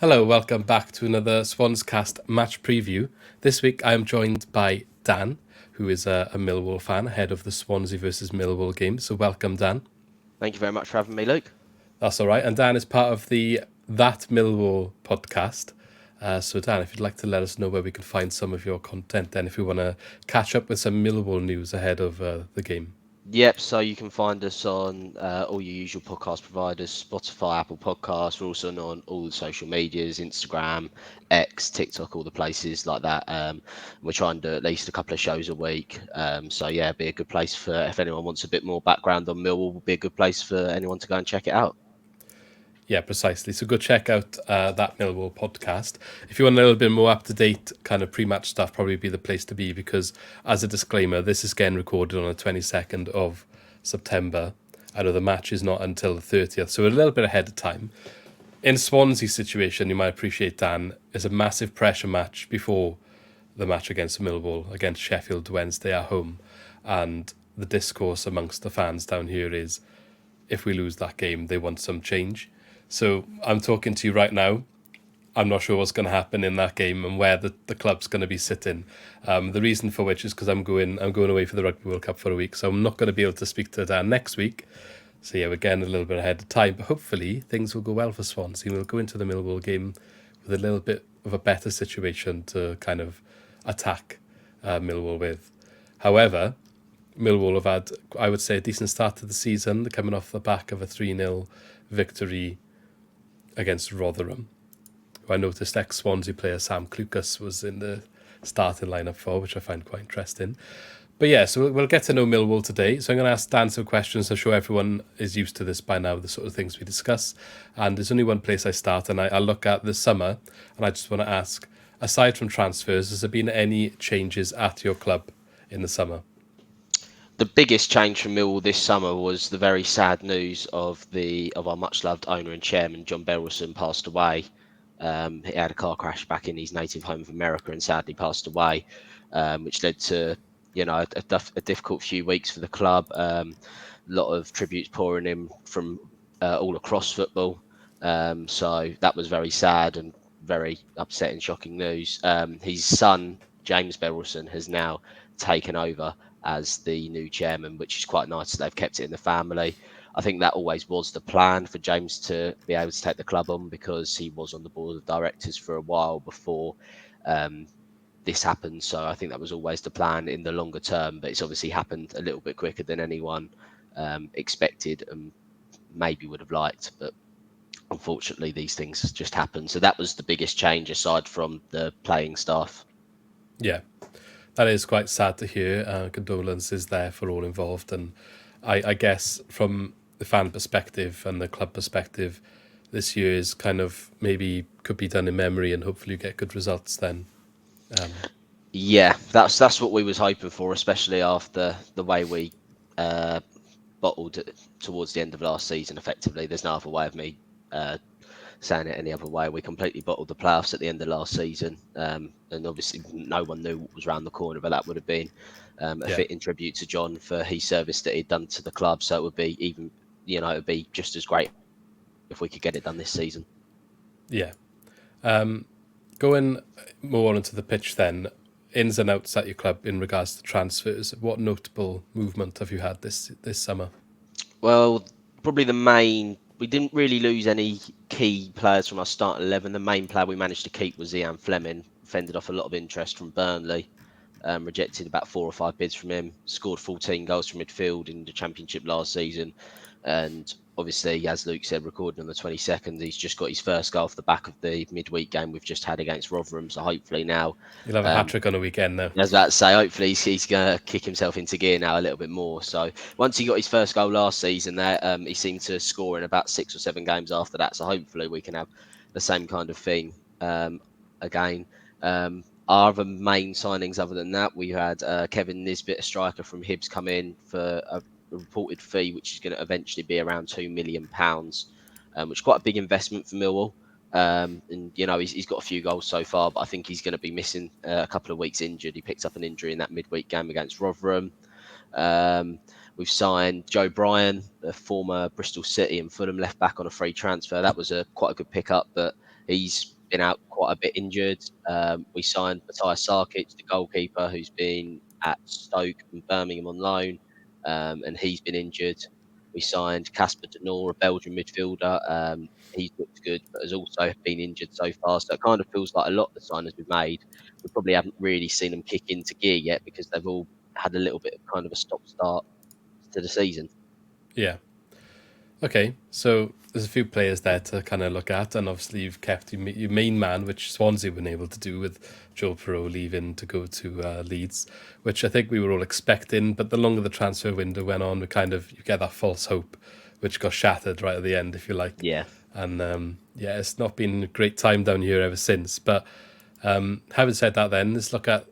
Hello, welcome back to another SwansCast match preview. This week I am joined by Dan, who is a Millwall fan ahead of the Swansea versus Millwall game. So welcome, Dan. Thank you very much for having me, Luke. That's all right. And Dan is part of the That Millwall Podcast. So Dan, if you'd like to let us know where we can find some of your content, then if we want to catch up with some Millwall news ahead of the game. Yep, so you can find us on all your usual podcast providers, Spotify, Apple Podcasts. We're also on all the social medias, Instagram, X, TikTok, all the places like that. We're trying to do at least a couple of shows a week. So yeah, be a good place for if anyone wants a bit more background on Millwall, will be a good place for anyone to go and check it out. Yeah, precisely. So go check out That Millwall Podcast. If you want a little bit more up-to-date kind of pre-match stuff, probably be the place to be, because as a disclaimer, this is getting recorded on the 22nd of September. I know the match is not until the 30th, so we're a little bit ahead of time. In Swansea's situation, you might appreciate, Dan, is a massive pressure match before the match against Millwall, against Sheffield Wednesday at home. And the discourse amongst the fans down here is, if we lose that game, they want some change. So I'm talking to you right now. I'm not sure what's going to happen in that game and where the club's going to be sitting. The reason for which is because I'm going away for the Rugby World Cup for a week, so I'm not going to be able to speak to Dan next week. So yeah, we're getting a little bit ahead of time, but hopefully things will go well for Swansea. We'll go into the Millwall game with a little bit of a better situation to kind of attack Millwall with. However, Millwall have had, I would say, a decent start to the season. They're coming off the back of a 3-0 victory against Rotherham, who I noticed ex-Swansea player Sam Clucas was in the starting lineup for, which I find quite interesting. But yeah, so we'll get to know Millwall today. So I'm going to ask Dan some questions. I'm sure everyone is used to this by now, the sort of things we discuss. And there's only one place I start, and I look at the summer, and I just want to ask, aside from transfers, has there been any changes at your club in the summer? The biggest change for Millwall this summer was the very sad news of our much loved owner and chairman John Berylson passed away. He had a car crash back in his native home of America and sadly passed away, which led to a difficult few weeks for the club. A lot of tributes pouring in from all across football. So that was very sad and very upsetting, shocking news. His son James Berylson has now taken over as the new chairman, which is quite nice. They've kept it in the family. I think that always was the plan for James to be able to take the club on, because he was on the board of directors for a while before this happened. So I think that was always the plan in the longer term, but it's obviously happened a little bit quicker than anyone expected and maybe would have liked. But unfortunately, these things just happen. So that was the biggest change aside from the playing staff. Yeah, that is quite sad to hear. Condolences there for all involved. And I guess from the fan perspective and the club perspective, this year is kind of maybe could be done in memory, and hopefully you get good results then. Yeah, that's what we was hoping for, especially after the way we bottled it towards the end of last season. Effectively, there's no other way of me saying it any other way. We completely bottled the playoffs at the end of last season, and obviously no one knew what was around the corner, but that would have been a fitting tribute to John for his service that he'd done to the club. So it would be even, it would be just as great if we could get it done this season. Yeah. Going more onto the pitch then, ins and outs at your club in regards to transfers, what notable movement have you had this summer? Well, probably we didn't really lose any key players from our starting 11. The main player we managed to keep was Ian Fleming, fended off a lot of interest from Burnley, rejected about 4 or 5 bids from him, scored 14 goals from midfield in the Championship last season. And obviously, as Luke said, recording on the 22nd, he's just got his first goal off the back of the midweek game we've just had against Rotherham. So hopefully now... You'll have a hat-trick on a weekend now. I was about to say, hopefully he's going to kick himself into gear now a little bit more. So once he got his first goal last season there, he seemed to score in about 6 or 7 games after that. So hopefully we can have the same kind of thing again. Our other main signings other than that, we had Kevin Nisbet, a striker from Hibs, come in for a reported fee, which is going to eventually be around £2 million, which is quite a big investment for Millwall. And he's got a few goals so far, but I think he's going to be missing a couple of weeks injured. He picked up an injury in that midweek game against Rotherham. We've signed Joe Bryan, a former Bristol City and Fulham left back, on a free transfer. That was quite a good pickup, but he's been out quite a bit injured. We signed Matthias Sarkic, the goalkeeper, who's been at Stoke and Birmingham on loan, and he's been injured. We signed Casper De Norre, a Belgian midfielder. He's looked good, but has also been injured so far. So it kind of feels like a lot of the signings we've made, we probably haven't really seen them kick into gear yet because they've all had a little bit of kind of a stop-start to the season. Yeah. Okay, so there's a few players there to kind of look at, and obviously you've kept your main man, which Swansea been able to do with Joe Perreault leaving to go to Leeds, which I think we were all expecting. But the longer the transfer window went on, you get that false hope, which got shattered right at the end, if you like. Yeah. And it's not been a great time down here ever since. But having said that, then let's look at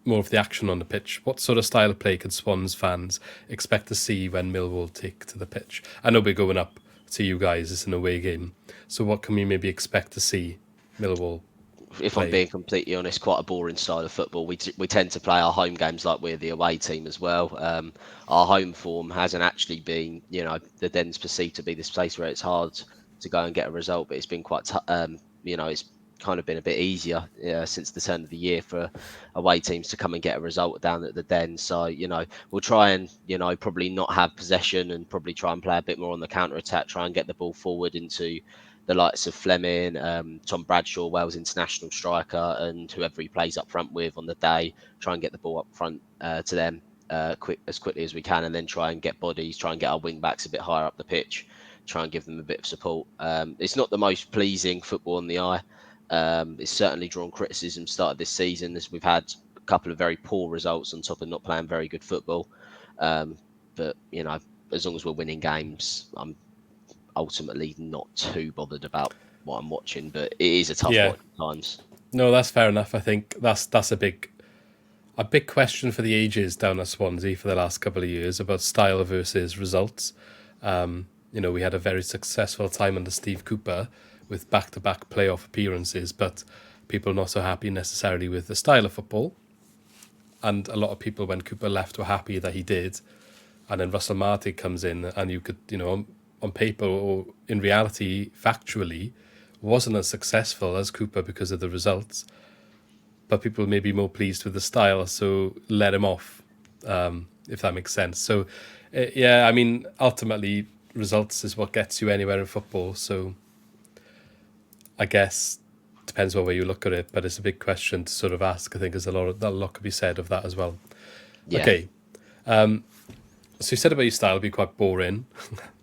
more of the action on the pitch. What sort of style of play could Swans fans expect to see when Millwall take to the pitch? I know we're going up to you guys, it's an away game. So what can we maybe expect to see Millwall If play? I'm being completely honest, quite a boring style of football. We tend to play our home games like we're the away team as well. Our home form hasn't actually been, the Den's perceived to be this place where it's hard to go and get a result, but it's been quite, it's kind of been a bit easier since the turn of the year for away teams to come and get a result down at the Den. So, we'll try and, probably not have possession and probably try and play a bit more on the counter attack, try and get the ball forward into the likes of Fleming, Tom Bradshaw, Wales international striker, and whoever he plays up front with on the day, try and get the ball up front to them as quickly as we can, and then try and get bodies, try and get our wing backs a bit higher up the pitch, try and give them a bit of support. It's not the most pleasing football on the eye. It's certainly drawn criticism started this season as we've had a couple of very poor results on top of not playing very good football. But, as long as we're winning games, I'm ultimately not too bothered about what I'm watching, but it is a tough watch at times. No, that's fair enough. I think that's a big question for the ages down at Swansea for the last couple of years about style versus results. We had a very successful time under Steve Cooper with back-to-back playoff appearances, but people not so happy necessarily with the style of football. And a lot of people, when Cooper left, were happy that he did. And then Russell Martin comes in, and you could, on paper or in reality, factually, wasn't as successful as Cooper because of the results. But people may be more pleased with the style, so let him off, if that makes sense. So, ultimately, results is what gets you anywhere in football. So, I guess depends on where you look at it, but it's a big question to sort of ask. I think there's a lot could be said of that as well. Yeah. Okay. So you said about your style would be quite boring,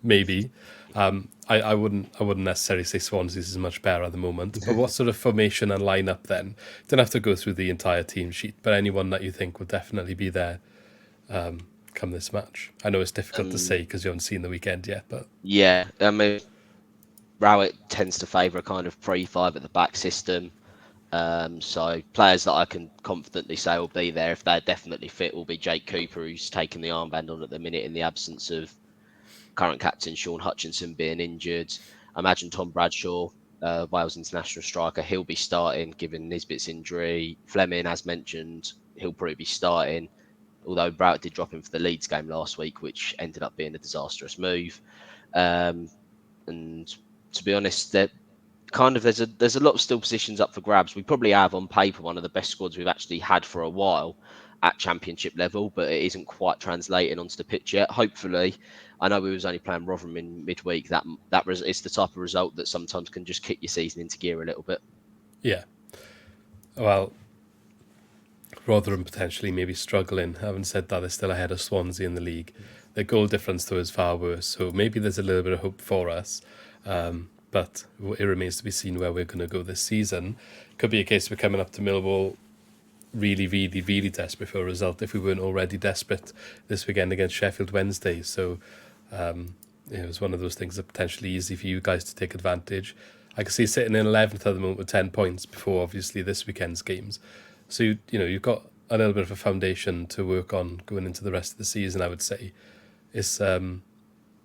maybe. I wouldn't necessarily say Swansea's is much better at the moment. But what sort of formation and lineup then? You don't have to go through the entire team sheet, but anyone that you think will definitely be there come this match. I know it's difficult to say because you haven't seen the weekend yet, but yeah, I mean, Rowett tends to favour a kind of 3-5 at the back system. So players that I can confidently say will be there if they're definitely fit will be Jake Cooper, who's taken the armband on at the minute in the absence of current captain Sean Hutchinson being injured. I imagine Tom Bradshaw, Wales international striker, he'll be starting given Nisbet's injury. Fleming, as mentioned, he'll probably be starting, although Rowett did drop him for the Leeds game last week, which ended up being a disastrous move. And to be honest, there's a lot of still positions up for grabs. We probably have on paper one of the best squads we've actually had for a while at championship level, but it isn't quite translating onto the pitch yet. Hopefully, I know we was only playing Rotherham in midweek. It's the type of result that sometimes can just kick your season into gear a little bit. yeah. Well, Rotherham potentially maybe struggling. Having said that, they're still ahead of Swansea in the league. Their goal difference though is far worse, so maybe there's a little bit of hope for us. But it remains to be seen where we're going to go this season. Could be a case we're coming up to Millwall really, really, really desperate for a result if we weren't already desperate this weekend against Sheffield Wednesday. So it's one of those things that potentially easy for you guys to take advantage. I can see sitting in 11th at the moment with 10 points before obviously this weekend's games. So you've got a little bit of a foundation to work on going into the rest of the season. I would say it's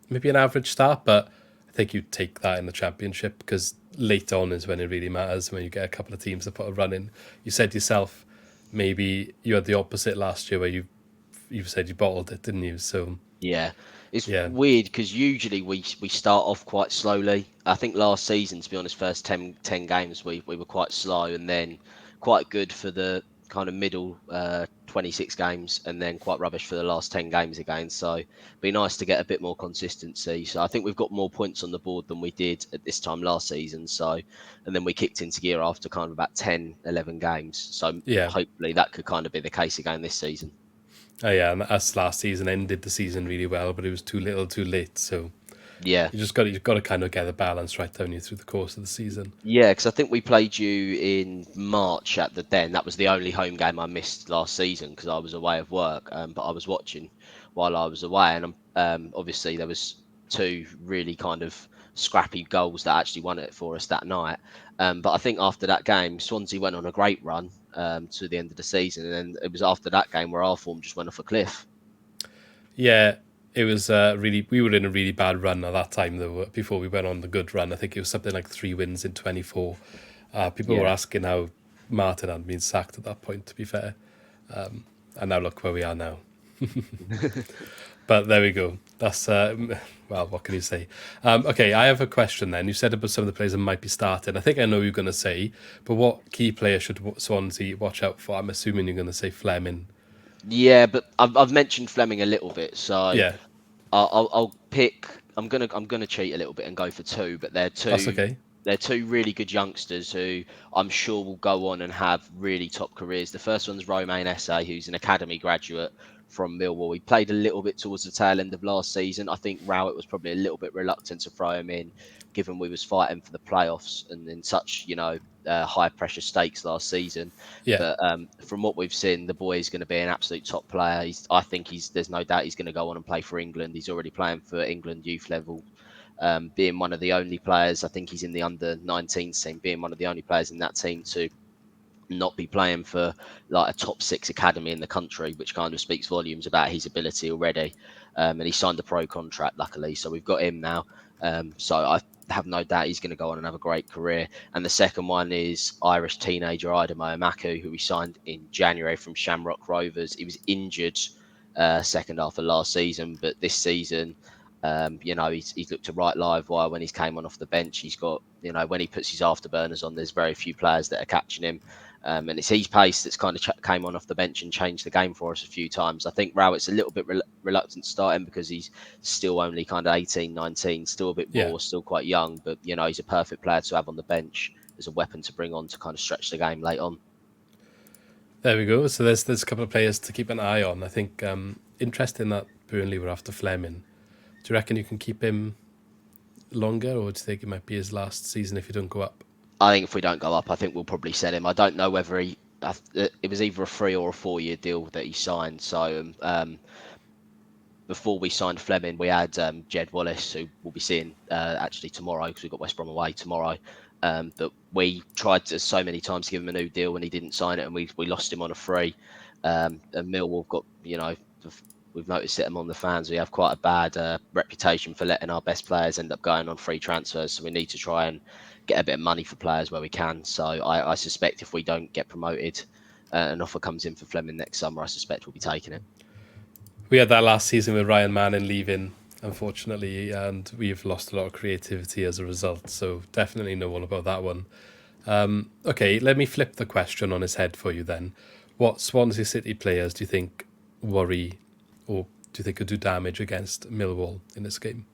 maybe an average start, but I think you take that in the championship because late on is when it really matters, when you get a couple of teams that put a run in. You said yourself, maybe you had the opposite last year where you said you bottled it, didn't you? So yeah, It's Yeah, weird because usually we start off quite slowly. I think last season, to be honest, first 10 games we were quite slow, and then quite good for the kind of middle 26 games, and then quite rubbish for the last 10 games again. So be nice to get a bit more consistency. So I think we've got more points on the board than we did at this time last season. So, and then we kicked into gear after kind of about 10, 11 games. So yeah. hopefully that could kind of be the case again this season. Oh, yeah, and us last season ended the season really well, but it was too little, too late. So Yeah. you've got to kind of get the balance right, don't you, through the course of the season? Yeah, because I think we played you in March at the Den. That was the only home game I missed last season because I was away of work. But I was watching while I was away, and obviously there was two really kind of scrappy goals that actually won it for us that night. But I think after that game, Swansea went on a great run to the end of the season, and then it was after that game where our form just went off a cliff. Yeah, it was really. We were in a really bad run at that time, though. Before we went on the good run, I think it was something like 3 wins in 24. People were Yeah. asking how Martin had been sacked at that point. To be fair, and now look where we are now. But there we go. That's well, what can you say? Okay, I have a question. Then you said about some of the players that might be starting. I think I know you're going to say, but what key player should Swansea watch out for? I'm assuming you're going to say Fleming. Yeah, but I've mentioned Fleming a little bit, so Yeah, I'll pick. I'm gonna cheat a little bit and go for two, but that's okay. they're two really good youngsters who I'm sure will go on and have really top careers. The first one's Romain Esse, who's an academy graduate from Millwall. He played a little bit towards the tail end of last season. I think Rowett was probably a little bit reluctant to throw him in, given we was fighting for the playoffs and in such high pressure stakes last season. Yeah, But from what we've seen, the boy is going to be an absolute top player. I think there's no doubt he's going to go on and play for England. He's already playing for England youth level, being one of the only players. I think he's in the under 19 team, being one of the only players in that team to not be playing for like a top 6 academy in the country, which kind of speaks volumes about his ability already. And he signed a pro contract, luckily, so we've got him now. So I have no doubt he's going to go on and have a great career. And the second one is Irish teenager Idemo Amaku, who we signed in January from Shamrock Rovers. He was injured second half of last season, but this season, he's looked a right live wire when he's came on off the bench. He's got, when he puts his afterburners on, there's very few players that are catching him. And it's his pace that's kind of came on off the bench and changed the game for us a few times. I think Rowett's a little bit reluctant to start him because he's still only kind of 18, 19, still a bit yeah. raw, still quite young. But, he's a perfect player to have on the bench as a weapon to bring on to kind of stretch the game late on. There we go. So there's a couple of players to keep an eye on. I think interesting that Burnley were after Fleming. Do you reckon you can keep him longer, or do you think it might be his last season if you don't go up? I think if we don't go up, I think we'll probably sell him. I don't know whether it was either a 3 or a 4 year deal that he signed. So before we signed Fleming, we had Jed Wallace, who we'll be seeing actually tomorrow because we've got West Brom away tomorrow. But we tried so many times to give him a new deal and he didn't sign it, and we lost him on a free. And Millwall got, we've noticed it among the fans. We have quite a bad reputation for letting our best players end up going on free transfers. So we need to try and get a bit of money for players where we can. So I suspect if we don't get promoted, an offer comes in for Fleming next summer, I suspect we'll be taking it. We had that last season with Ryan Manning leaving, unfortunately, and we've lost a lot of creativity as a result. So definitely know all about that one. Okay, let me flip the question on his head for you then. What Swansea City players do you think worry, or do you think could do damage against Millwall in this game?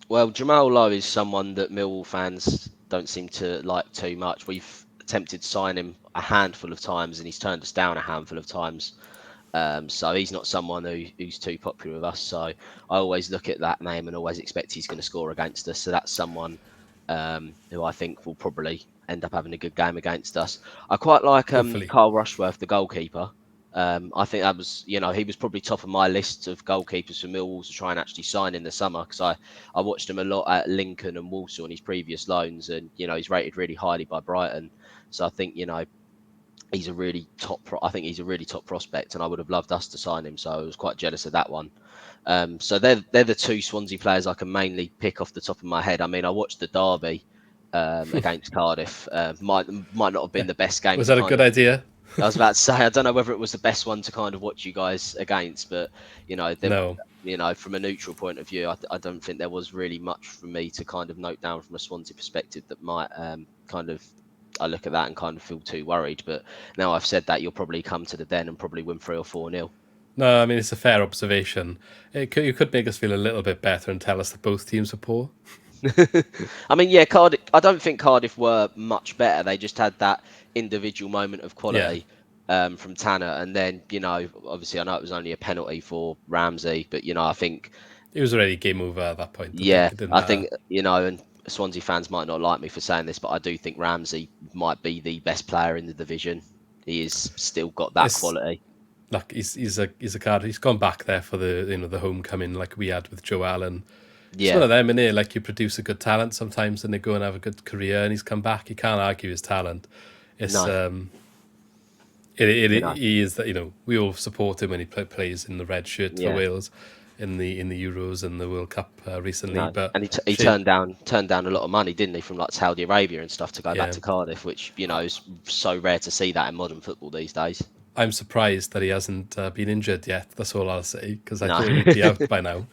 Well, Jamal Lowe is someone that Millwall fans don't seem to like too much. We've attempted to sign him a handful of times and he's turned us down a handful of times. So he's not someone who's too popular with us. So I always look at that name and always expect he's going to score against us. So that's someone who I think will probably end up having a good game against us. I quite like Carl Rushworth, the goalkeeper. I think that was, he was probably top of my list of goalkeepers for Millwall to try and actually sign in the summer because I watched him a lot at Lincoln and Walsall on his previous loans, and he's rated really highly by Brighton. So I think he's a really top prospect, and I would have loved us to sign him. So I was quite jealous of that one. So they're the two Swansea players I can mainly pick off the top of my head. I mean, I watched the derby against Cardiff. Might not have been the best game. Was that a good idea? I was about to say, I don't know whether it was the best one to kind of watch you guys against, but No. from a neutral point of view, I don't think there was really much for me to kind of note down from a Swansea perspective that might I look at that and kind of feel too worried. But now I've said that, you'll probably come to the Den and probably win 3 or 4-0. No, I mean, it's a fair observation. You could make us feel a little bit better and tell us that both teams are poor. I mean, yeah, Cardiff. I don't think Cardiff were much better. They just had that individual moment of quality from Tanner, and then obviously I know it was only a penalty for Ramsey, but I think it was already game over at that point. I think and Swansea fans might not like me for saying this, but I do think Ramsey might be the best player in the division. He is still got that quality. Like he's a card. He's gone back there for the homecoming like we had with Joe Allen. It's one of them, innit? Like, you produce a good talent sometimes and they go and have a good career, and he's come back. You can't argue his talent. It's he is that we all support him when he plays in the red shirt for Wales in the Euros and the World Cup recently. But and he turned down a lot of money, didn't he, from like Saudi Arabia and stuff to go back to Cardiff, which is so rare to see that in modern football these days. I'm surprised that he hasn't been injured yet. That's all I'll say, because I thought he'd be out by now.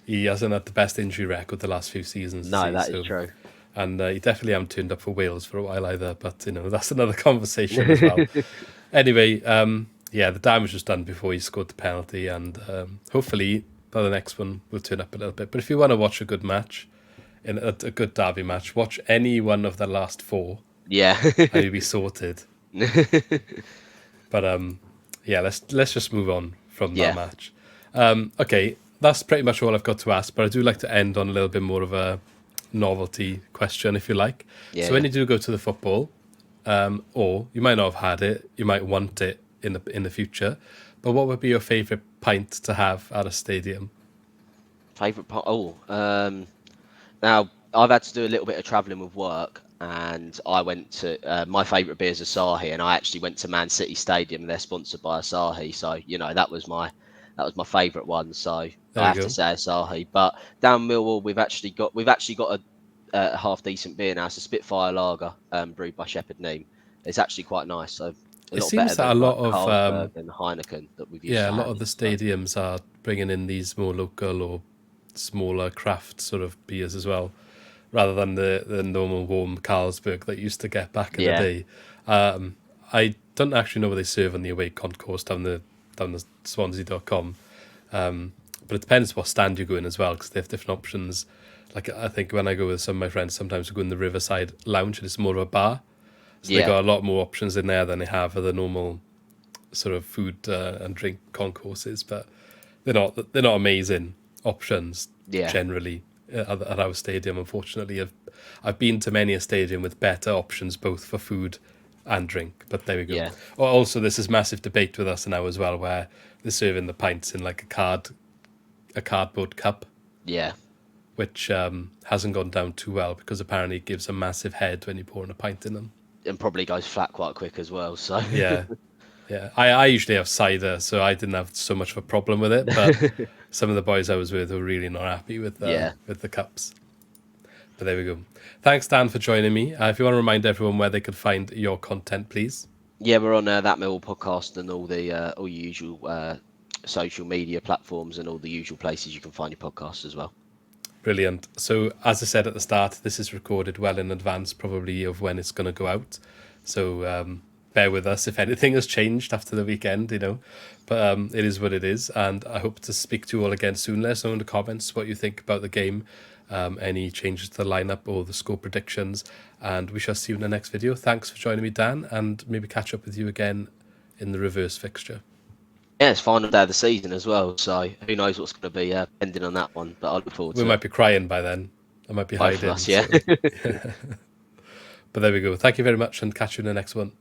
He hasn't had the best injury record the last few seasons. No, that is true. And he definitely hasn't turned up for Wales for a while either. But, that's another conversation as well. Anyway, the damage was done before he scored the penalty. And hopefully, by the next one, we'll turn up a little bit. But if you want to watch a good match, a good derby match, watch any one of the last 4. Yeah. And you'll be sorted. But, let's just move on from that match. Okay. That's pretty much all I've got to ask, but I do like to end on a little bit more of a novelty question, if you like. So when you do go to the football, or you might not have had it, you might want it in the future, but what would be your favourite pint to have at a stadium? Favourite pint? Now, I've had to do a little bit of travelling with work, and I went to, my favourite beer is Asahi, and I actually went to Man City Stadium, and they're sponsored by Asahi, so, that was my favourite one, so I have to say Asahi. But down Millwall, we've actually got a half decent beer now. It's a Spitfire Lager, brewed by Shepherd Neame. It's actually quite nice. So it seems that a lot of and Heineken that we've used. Yeah, a lot of the stadiums are bringing in these more local or smaller craft sort of beers as well, rather than the normal warm Carlsberg that used to get back in the day. I don't actually know what they serve on the away concourse down the Swansea.com. But it depends what stand you go in as well, because they have different options. Like, I think when I go with some of my friends, sometimes we go in the Riverside Lounge, and it's more of a bar. So they've got a lot more options in there than they have for the normal sort of food and drink concourses. But they're not amazing options generally at our stadium, unfortunately. I've been to many a stadium with better options, both for food and drink, but there we go. Also, there's this massive debate with us now as well, where they're serving the pints in like a cardboard cup, which hasn't gone down too well, because apparently it gives a massive head when you're pouring a pint in them, and probably goes flat quite quick as well. So I usually have cider, so I didn't have so much of a problem with it, but some of the boys I was with were really not happy with the cups. But there we go. Thanks, Dan, for joining me. If you want to remind everyone where they could find your content, please. Yeah, we're on That Millwall Podcast and all the all usual social media platforms and all the usual places you can find your podcasts as well. Brilliant. So, as I said at the start, this is recorded well in advance, probably, of when it's going to go out. So, bear with us if anything has changed after the weekend, But it is what it is, and I hope to speak to you all again soon. Let us know in the comments what you think about the game, any changes to the lineup or the score predictions, and we shall see you in the next video. Thanks for joining me, Dan, and maybe catch up with you again in the reverse fixture. Yeah, it's final day of the season as well, so who knows what's going to be pending on that one, but I look forward to it. We might be crying by then. I might be hiding. Both of us, yeah. But there we go. Thank you very much, and catch you in the next one.